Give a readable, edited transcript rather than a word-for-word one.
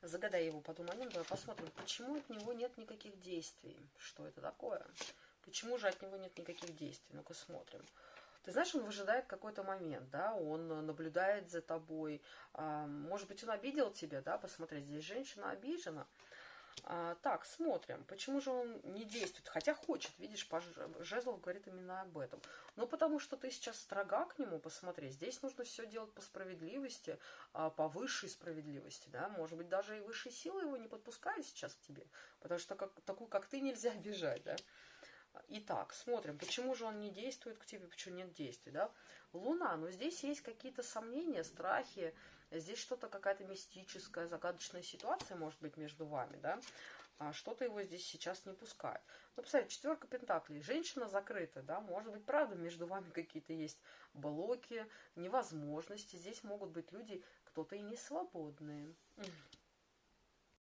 Загадай его по туманам, давай посмотрим, почему от него нет никаких действий. Что это такое? Почему же от него нет никаких действий? Ну-ка смотрим. Ты знаешь, он выжидает какой-то момент, да, он наблюдает за тобой. Может быть, он обидел тебя, да, посмотри, здесь женщина обижена. Так, смотрим, почему же он не действует, хотя хочет, видишь, жезлов говорит именно об этом. Ну, потому что ты сейчас строга к нему, посмотри, здесь нужно все делать по справедливости, по высшей справедливости, да, может быть, даже и высшие силы его не подпускают сейчас к тебе, потому что такую, как ты, нельзя обижать, да. Итак, смотрим, почему же он не действует к тебе, почему нет действий, да? Луна, но здесь есть какие-то сомнения, страхи, здесь что-то, какая-то мистическая, загадочная ситуация может быть между вами, да? Что-то его здесь сейчас не пускает. Ну, посмотрите, 4 пентаклей, женщина закрыта, да, может быть, правда, между вами какие-то есть блоки, невозможности, здесь могут быть люди, кто-то и не свободные. Угу.